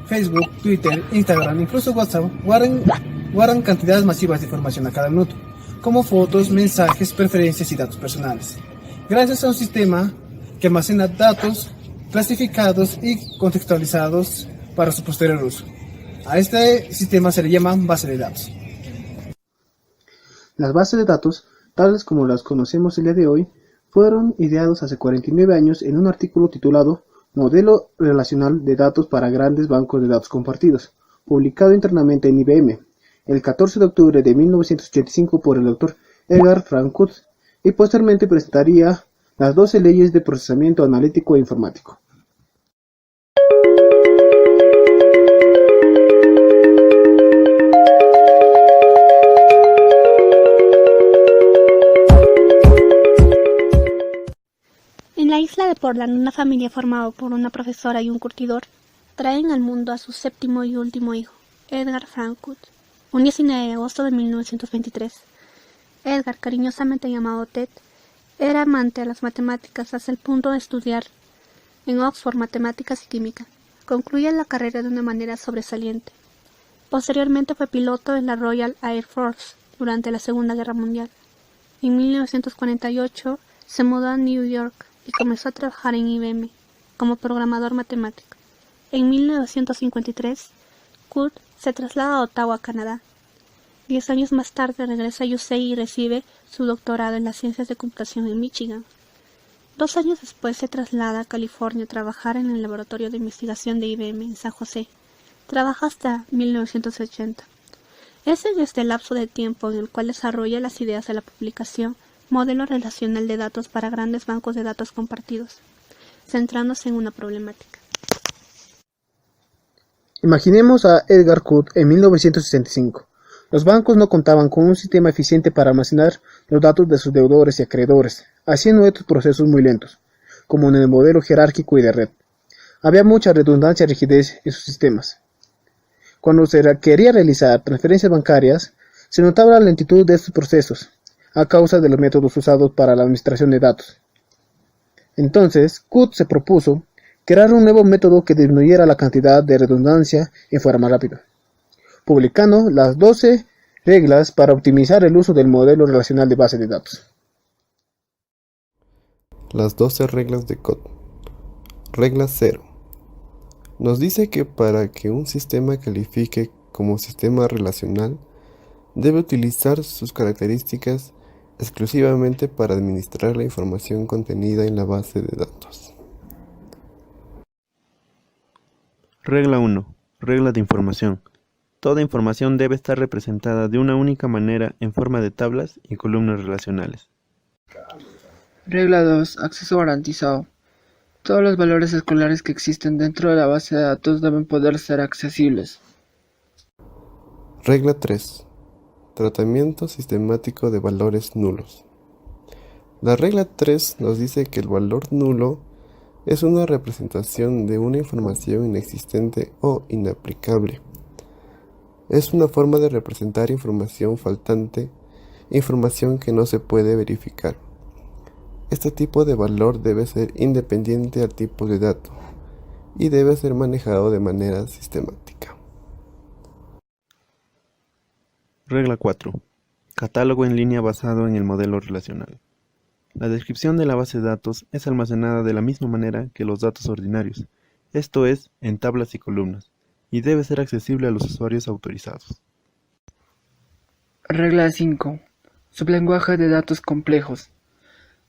Facebook, Twitter, Instagram, incluso WhatsApp guardan cantidades masivas de información a cada minuto, como fotos, mensajes, preferencias y datos personales. Gracias a un sistema que almacena datos clasificados y contextualizados para su posterior uso. A este sistema se le llama base de datos. Las bases de datos, tales como las conocemos el día de hoy, fueron ideados hace 49 años en un artículo titulado Modelo relacional de datos para grandes bancos de datos compartidos, publicado internamente en IBM, el 14 de octubre de 1985 por el Dr. Edgar Frank Cook, y posteriormente presentaría las 12 leyes de procesamiento analítico e informático. En la isla de Portland, una familia formada por una profesora y un curtidor traen al mundo a su séptimo y último hijo, Edgar Frank Cook, un 19 de agosto de 1923. Edgar, cariñosamente llamado Ted, era amante a las matemáticas hasta el punto de estudiar en Oxford matemáticas y química. Concluye la carrera de una manera sobresaliente. Posteriormente fue piloto en la Royal Air Force durante la Segunda Guerra Mundial. En 1948 se mudó a New York y comenzó a trabajar en IBM como programador matemático. En 1953, Cook se traslada a Ottawa, Canadá. 10 años más tarde regresa a UC y recibe su doctorado en las ciencias de computación en Michigan. 2 años después se traslada a California a trabajar en el laboratorio de investigación de IBM en San José. Trabaja hasta 1980. Es en este lapso de tiempo en el cual desarrolla las ideas de la publicación Modelo relacional de datos para grandes bancos de datos compartidos, centrándose en una problemática. Imaginemos a Edgar Cook en 1965. Los bancos no contaban con un sistema eficiente para almacenar los datos de sus deudores y acreedores, haciendo estos procesos muy lentos, como en el modelo jerárquico y de red. Había mucha redundancia y rigidez en sus sistemas. Cuando se quería realizar transferencias bancarias, se notaba la lentitud de estos procesos, a causa de los métodos usados para la administración de datos. Entonces, Cook se propuso crear un nuevo método que disminuyera la cantidad de redundancia y fuera más rápido, publicando las 12 reglas para optimizar el uso del modelo relacional de base de datos. Las 12 reglas de Cook. Regla 0. Nos dice que para que un sistema califique como sistema relacional, debe utilizar sus características exclusivamente para administrar la información contenida en la base de datos. Regla 1. Regla de información. Toda información debe estar representada de una única manera en forma de tablas y columnas relacionales. Regla 2. Acceso garantizado. Todos los valores escolares que existen dentro de la base de datos deben poder ser accesibles. Regla 3. Tratamiento sistemático de valores nulos. La regla 3 nos dice que el valor nulo es una representación de una información inexistente o inaplicable. Es una forma de representar información faltante, información que no se puede verificar. Este tipo de valor debe ser independiente al tipo de dato y debe ser manejado de manera sistemática. Regla 4. Catálogo en línea basado en el modelo relacional. La descripción de la base de datos es almacenada de la misma manera que los datos ordinarios, esto es, en tablas y columnas, y debe ser accesible a los usuarios autorizados. Regla 5. Sublenguaje de datos complejos.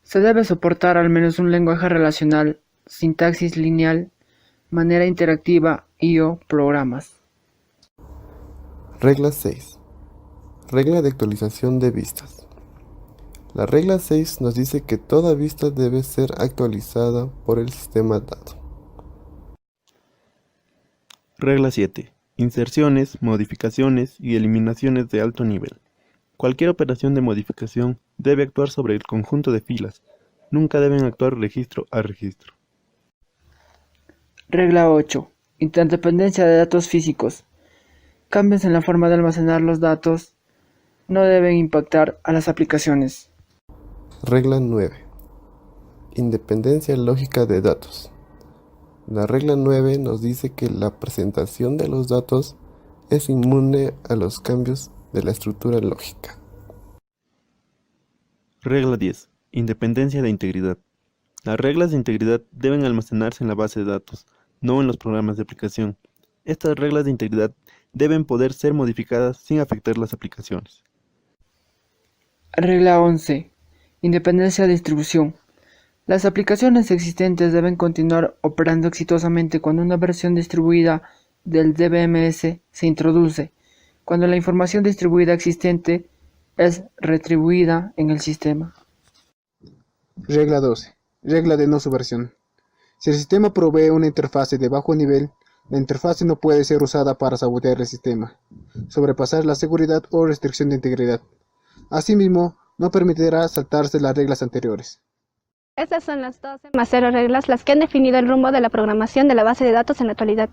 Se debe soportar al menos un lenguaje relacional, sintaxis lineal, manera interactiva y/o programas. Regla 6. Regla de actualización de vistas. La regla 6 nos dice que toda vista debe ser actualizada por el sistema dado. Regla 7. Inserciones, modificaciones y eliminaciones de alto nivel. Cualquier operación de modificación debe actuar sobre el conjunto de filas. Nunca deben actuar registro a registro. Regla 8. Interdependencia de datos físicos. Cambios en la forma de almacenar los datos no deben impactar a las aplicaciones. Regla 9. Independencia lógica de datos. La regla 9 nos dice que la presentación de los datos es inmune a los cambios de la estructura lógica. Regla 10. Independencia de integridad. Las reglas de integridad deben almacenarse en la base de datos, no en los programas de aplicación. Estas reglas de integridad deben poder ser modificadas sin afectar las aplicaciones. Regla 11. Independencia de distribución. Las aplicaciones existentes deben continuar operando exitosamente cuando una versión distribuida del DBMS se introduce, cuando la información distribuida existente es retribuida en el sistema. Regla 12. Regla de no subversión. Si el sistema provee una interfase de bajo nivel, la interfase no puede ser usada para sabotear el sistema, sobrepasar la seguridad o restricción de integridad. Asimismo, no permitirá saltarse las reglas anteriores. Estas son las 12 más 0 reglas las que han definido el rumbo de la programación de la base de datos en la actualidad,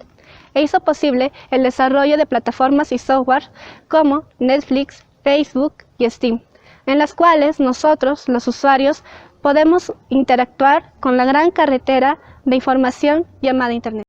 e hizo posible el desarrollo de plataformas y software como Netflix, Facebook y Steam, en las cuales nosotros, los usuarios, podemos interactuar con la gran carretera de información llamada Internet.